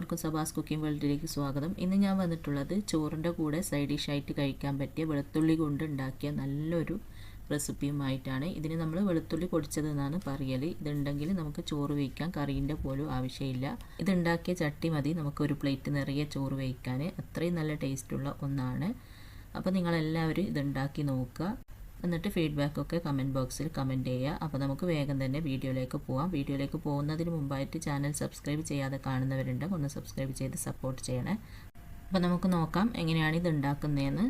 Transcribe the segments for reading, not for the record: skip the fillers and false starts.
എല്ലാവർക്കും സബാസ് കുക്കിംഗ് വേൾഡിലേക്ക് സ്വാഗതം. ഇന്ന് ഞാൻ വന്നിട്ടുള്ളത് ചോറിൻ്റെ കൂടെ സൈഡ് ഡിഷായിട്ട് കഴിക്കാൻ പറ്റിയ വെളുത്തുള്ളി കൊണ്ട് ഉണ്ടാക്കിയ നല്ലൊരു റെസിപ്പിയുമായിട്ടാണ്. ഇതിന് നമ്മൾ വെളുത്തുള്ളി പൊടിച്ചത് എന്നാണ് പറയൽ. ഇതുണ്ടെങ്കിൽ നമുക്ക് ചോറ് വയ്ക്കാൻ കറീൻ്റെ പോലും ആവശ്യമില്ല. ഇതുണ്ടാക്കിയ ചട്ടി മതി നമുക്കൊരു പ്ലേറ്റ് നിറയെ ചോറ് വയ്ക്കാൻ. അത്രയും നല്ല ടേസ്റ്റുള്ള ഒന്നാണ്. അപ്പോൾ നിങ്ങളെല്ലാവരും ഇതുണ്ടാക്കി നോക്കുക. എന്നിട്ട് ഫീഡ്ബാക്കൊക്കെ കമൻറ്റ് ബോക്സിൽ കമൻറ്റ് ചെയ്യുക. അപ്പോൾ നമുക്ക് വേഗം തന്നെ വീഡിയോയിലേക്ക് പോകാം. വീഡിയോയിലേക്ക് പോകുന്നതിന് മുമ്പായിട്ട് ചാനൽ സബ്സ്ക്രൈബ് ചെയ്യാതെ കാണുന്നവരുണ്ട്, ഒന്ന് സബ്സ്ക്രൈബ് ചെയ്ത് സപ്പോർട്ട് ചെയ്യണേ. അപ്പോൾ നമുക്ക് നോക്കാം എങ്ങനെയാണ് ഇത് ഉണ്ടാക്കുന്നതെന്ന്.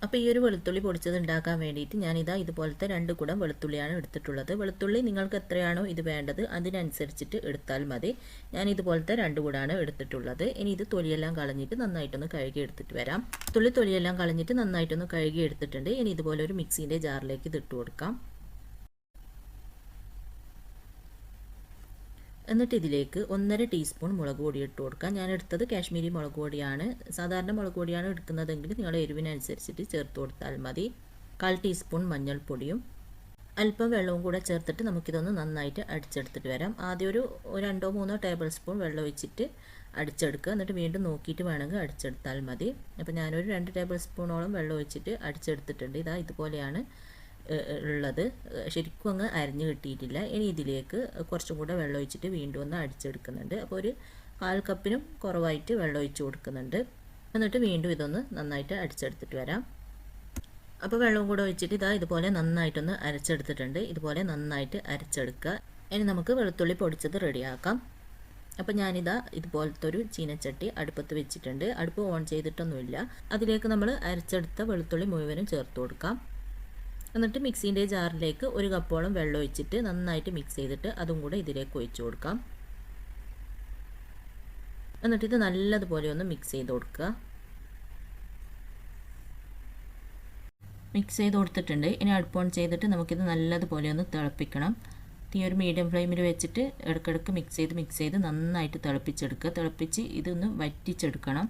അപ്പോൾ ഈ ഒരു വെളുത്തുള്ളി പൊടിച്ചത് ഉണ്ടാക്കാൻ വേണ്ടിയിട്ട് ഞാനിതാ ഇതുപോലത്തെ 2 കുടം വെളുത്തുള്ളിയാണ് എടുത്തിട്ടുള്ളത്. വെളുത്തുള്ളി നിങ്ങൾക്ക് എത്രയാണോ ഇത് വേണ്ടത് അതിനനുസരിച്ചിട്ട് എടുത്താൽ മതി. ഞാൻ ഇതുപോലത്തെ 2 കുടമാണ് എടുത്തിട്ടുള്ളത്. ഇനി ഇത് തൊലിയെല്ലാം കളഞ്ഞിട്ട് നന്നായിട്ടൊന്ന് കഴുകി എടുത്തിട്ട് വരാം. തൊലിയെല്ലാം കളഞ്ഞിട്ട് നന്നായിട്ടൊന്ന് കഴുകി എടുത്തിട്ടുണ്ട്. ഇനി ഇതുപോലെ ഒരു മിക്സിൻ്റെ ജാറിലേക്ക് ഇത് ഇട്ട് കൊടുക്കാം. എന്നിട്ട് ഇതിലേക്ക് 1.5 ടീസ്പൂൺ മുളക് പൊടി ഇട്ട് കൊടുക്കാം. ഞാൻ എടുത്തത് കാശ്മീരി മുളക് പൊടിയാണ്. സാധാരണ മുളക് പൊടിയാണ് എടുക്കുന്നതെങ്കിൽ നിങ്ങളുടെ എരിവിനനുസരിച്ചിട്ട് ചേർത്ത് കൊടുത്താൽ മതി. 1/4 ടീസ്പൂൺ മഞ്ഞൾപ്പൊടിയും അല്പം വെള്ളവും കൂടെ ചേർത്തിട്ട് നമുക്കിതൊന്ന് നന്നായിട്ട് അടിച്ചെടുത്തിട്ട് വരാം. ആദ്യം ഒരു 2-3 ടേബിൾ സ്പൂൺ വെള്ളം ഒഴിച്ചിട്ട് അടിച്ചെടുക്കുക. എന്നിട്ട് വീണ്ടും നോക്കിയിട്ട് വേണമെങ്കിൽ അടിച്ചെടുത്താൽ മതി. അപ്പോൾ ഞാനൊരു 2 ടേബിൾ സ്പൂണോളം വെള്ളം ഒഴിച്ചിട്ട് അടിച്ചെടുത്തിട്ടുണ്ട്. ഇതാ ഇതുപോലെയാണ് ഉള്ളത്. ശരിക്കും അങ്ങ് അരിഞ്ഞ് കിട്ടിയിട്ടില്ല. ഇനി ഇതിലേക്ക് കുറച്ചും കൂടെ വെള്ളം ഒഴിച്ചിട്ട് വീണ്ടും ഒന്ന് അടിച്ചെടുക്കുന്നുണ്ട്. അപ്പോൾ ഒരു 1/4 കപ്പിനും കുറവായിട്ട് വെള്ളം ഒഴിച്ച് കൊടുക്കുന്നുണ്ട്. എന്നിട്ട് വീണ്ടും ഇതൊന്ന് നന്നായിട്ട് അടിച്ചെടുത്തിട്ട് വരാം. അപ്പോൾ വെള്ളവും കൂടെ ഒഴിച്ചിട്ട് ഇതാ ഇതുപോലെ നന്നായിട്ടൊന്ന് അരച്ചെടുത്തിട്ടുണ്ട്. ഇതുപോലെ നന്നായിട്ട് അരച്ചെടുക്കുക. ഇനി നമുക്ക് വെളുത്തുള്ളി പൊടിച്ചത് റെഡിയാക്കാം. അപ്പോൾ ഞാനിതാ ഇതുപോലത്തെ ഒരു ചീനച്ചട്ടി അടുപ്പത്ത് വെച്ചിട്ടുണ്ട്. അടുപ്പ് ഓൺ ചെയ്തിട്ടൊന്നുമില്ല. അതിലേക്ക് നമ്മൾ അരച്ചെടുത്ത വെളുത്തുള്ളി മുഴുവനും ചേർത്ത് കൊടുക്കാം. എന്നിട്ട് മിക്സിൻ്റെ ജാറിലേക്ക് 1 കപ്പോളം വെള്ളം ഒഴിച്ചിട്ട് നന്നായിട്ട് മിക്സ് ചെയ്തിട്ട് അതും കൂടെ ഇതിലേക്ക് ഒഴിച്ചു കൊടുക്കാം. എന്നിട്ട് ഇത് നല്ലതുപോലെ ഒന്ന് മിക്സ് ചെയ്ത് കൊടുക്കുക. മിക്സ് ചെയ്ത് കൊടുത്തിട്ടുണ്ട്. ഇനി അടുപ്പ് ഓൺ ചെയ്തിട്ട് നമുക്കിത് നല്ലതുപോലെ ഒന്ന് തിളപ്പിക്കണം. തീ ഒരു മീഡിയം ഫ്ലെയിമിൽ വെച്ചിട്ട് ഇടയ്ക്കിടയ്ക്ക് മിക്സ് ചെയ്ത് നന്നായിട്ട് തിളപ്പിച്ചെടുക്കുക. തിളപ്പിച്ച് ഇതൊന്ന് വറ്റിച്ചെടുക്കണം.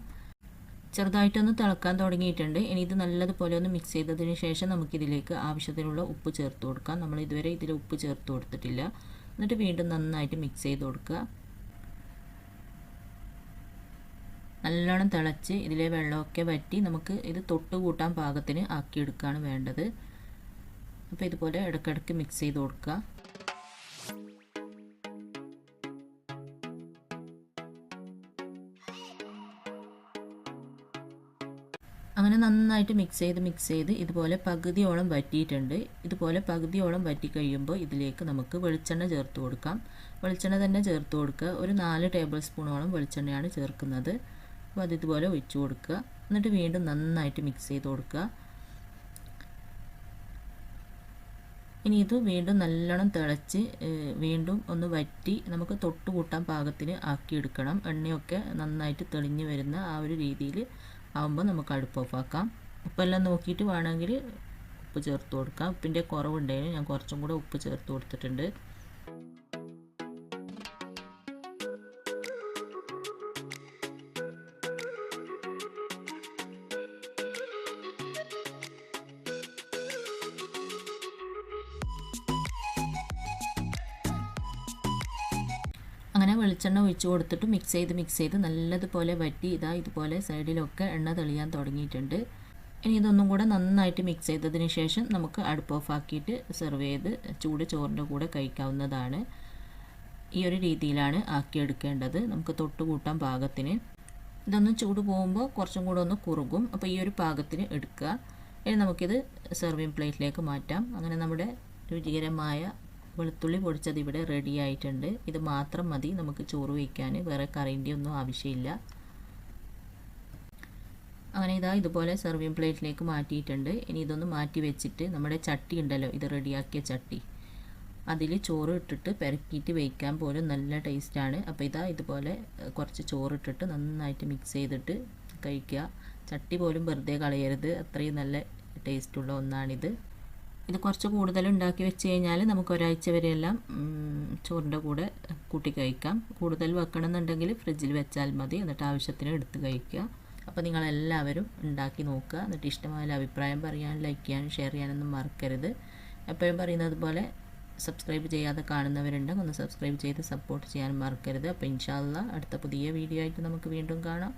ചെറുതായിട്ടൊന്ന് തിളക്കാൻ തുടങ്ങിയിട്ടുണ്ട്. ഇനി ഇത് നല്ലതുപോലെ ഒന്ന് മിക്സ് ചെയ്തതിന് ശേഷം നമുക്കിതിലേക്ക് ആവശ്യത്തിനുള്ള ഉപ്പ് ചേർത്ത് കൊടുക്കാം. നമ്മൾ ഇതുവരെ ഇതിൽ ഉപ്പ് ചേർത്ത് കൊടുത്തിട്ടില്ല. എന്നിട്ട് വീണ്ടും നന്നായിട്ട് മിക്സ് ചെയ്ത് കൊടുക്കുക. നല്ലോണം തിളച്ച് ഇതിലെ വെള്ളമൊക്കെ വറ്റി നമുക്ക് ഇത് തൊട്ട് കൂട്ടാൻ പാകത്തിന് ആക്കിയെടുക്കുകയാണ് വേണ്ടത്. അപ്പോൾ ഇതുപോലെ ഇടയ്ക്കിടയ്ക്ക് മിക്സ് ചെയ്ത് കൊടുക്കുക. അങ്ങനെ നന്നായിട്ട് മിക്സ് ചെയ്ത് ഇതുപോലെ പകുതിയോളം വറ്റിയിട്ടുണ്ട്. ഇതുപോലെ പകുതിയോളം വറ്റി കഴിയുമ്പോൾ ഇതിലേക്ക് നമുക്ക് വെളിച്ചെണ്ണ ചേർത്ത് കൊടുക്കാം. വെളിച്ചെണ്ണ തന്നെ ചേർത്ത് കൊടുക്കുക. ഒരു 4 ടേബിൾ സ്പൂണോളം വെളിച്ചെണ്ണയാണ് ചേർക്കുന്നത്. അപ്പോൾ അത് ഇതുപോലെ ഒഴിച്ചു കൊടുക്കുക. എന്നിട്ട് വീണ്ടും നന്നായിട്ട് മിക്സ് ചെയ്ത് കൊടുക്കുക. ഇനി ഇത് വീണ്ടും നല്ലോണം തിളച്ച് വീണ്ടും ഒന്ന് വറ്റി നമുക്ക് തൊട്ട് കൂട്ടാൻ പാകത്തിന് ആക്കിയെടുക്കണം. എണ്ണയൊക്കെ നന്നായിട്ട് തെളിഞ്ഞ് വരുന്ന ആ ഒരു രീതിയിൽ ആകുമ്പോൾ നമുക്ക് അടുപ്പ് ഓഫാക്കാം. ഉപ്പെല്ലാം നോക്കിയിട്ട് വേണമെങ്കിൽ ഉപ്പ് ചേർത്ത് കൊടുക്കാം. ഉപ്പിൻ്റെ കുറവുണ്ടെങ്കിൽ ഞാൻ കുറച്ചും കൂടെ ഉപ്പ് ചേർത്ത് കൊടുത്തിട്ടുണ്ട്. അങ്ങനെ വെളിച്ചെണ്ണ ഒഴിച്ച് കൊടുത്തിട്ട് മിക്സ് ചെയ്ത് നല്ലതുപോലെ വറ്റി ഇതാ ഇതുപോലെ സൈഡിലൊക്കെ എണ്ണ തെളിയാൻ തുടങ്ങിയിട്ടുണ്ട്. ഇനി ഇതൊന്നും കൂടെ നന്നായിട്ട് മിക്സ് ചെയ്തതിന് ശേഷം നമുക്ക് അടുപ്പ് ഓഫാക്കിയിട്ട് സെർവ് ചെയ്ത് ചൂട് ചോറിൻ്റെ കൂടെ കഴിക്കാവുന്നതാണ്. ഈ ഒരു രീതിയിലാണ് ആക്കിയെടുക്കേണ്ടത്. നമുക്ക് തൊട്ട് കൂട്ടാൻ പാകത്തിന്. ഇതൊന്ന് ചൂട് പോകുമ്പോൾ കുറച്ചും കൂടെ ഒന്ന് കുറുകും. അപ്പോൾ ഈ ഒരു പാകത്തിന് എടുക്കുക. ഇനി നമുക്കിത് സെർവിങ് പ്ലേറ്റിലേക്ക് മാറ്റാം. അങ്ങനെ നമ്മുടെ രുചികരമായ വെളുത്തുള്ളി പൊടിച്ചത് ഇവിടെ റെഡി ആയിട്ടുണ്ട്. ഇത് മാത്രം മതി നമുക്ക് ചോറ് വയ്ക്കാൻ. വേറെ കറിൻ്റെ ഒന്നും ആവശ്യമില്ല. അങ്ങനെ ഇതാ ഇതുപോലെ സെർവിങ് പ്ലേറ്റിലേക്ക് മാറ്റിയിട്ടുണ്ട്. ഇനി ഇതൊന്ന് മാറ്റി വെച്ചിട്ട് നമ്മുടെ ചട്ടി ഉണ്ടല്ലോ, ഇത് റെഡിയാക്കിയ ചട്ടി, അതിൽ ചോറ് ഇട്ടിട്ട് പെരക്കിയിട്ട് വയ്ക്കാൻ പോലും നല്ല ടേസ്റ്റാണ്. അപ്പോൾ ഇതാ ഇതുപോലെ കുറച്ച് ചോറിട്ടിട്ട് നന്നായിട്ട് മിക്സ് ചെയ്തിട്ട് കഴിക്കുക. ചട്ടി പോലും വെറുതെ കളയരുത്. അത്രയും നല്ല ടേസ്റ്റുള്ള ഒന്നാണിത്. ഇത് കുറച്ച് കൂടുതൽ ഉണ്ടാക്കി വെച്ച് കഴിഞ്ഞാൽ നമുക്ക് ഒരാഴ്ച വരെയെല്ലാം ചോറിൻ്റെ കൂടെ കൂട്ടി കഴിക്കാം. കൂടുതൽ വെക്കണമെന്നുണ്ടെങ്കിൽ ഫ്രിഡ്ജിൽ വെച്ചാൽ മതി. എന്നിട്ട് ആവശ്യത്തിന് എടുത്ത് കഴിക്കുക. അപ്പോൾ നിങ്ങളെല്ലാവരും ഉണ്ടാക്കി നോക്കുക. എന്നിട്ട് ഇഷ്ടമായ അഭിപ്രായം പറയാൻ, ലൈക്ക് ചെയ്യാനും ഷെയർ ചെയ്യാനൊന്നും മറക്കരുത്. എപ്പോഴും പറയുന്നത് പോലെ സബ്സ്ക്രൈബ് ചെയ്യാതെ കാണുന്നവരുണ്ടെങ്കിൽ ഒന്ന് സബ്സ്ക്രൈബ് ചെയ്ത് സപ്പോർട്ട് ചെയ്യാൻ മറക്കരുത്. അപ്പോൾ ഇൻഷാ അല്ലാഹ് അടുത്ത പുതിയ വീഡിയോ ആയിട്ട് നമുക്ക് വീണ്ടും കാണാം.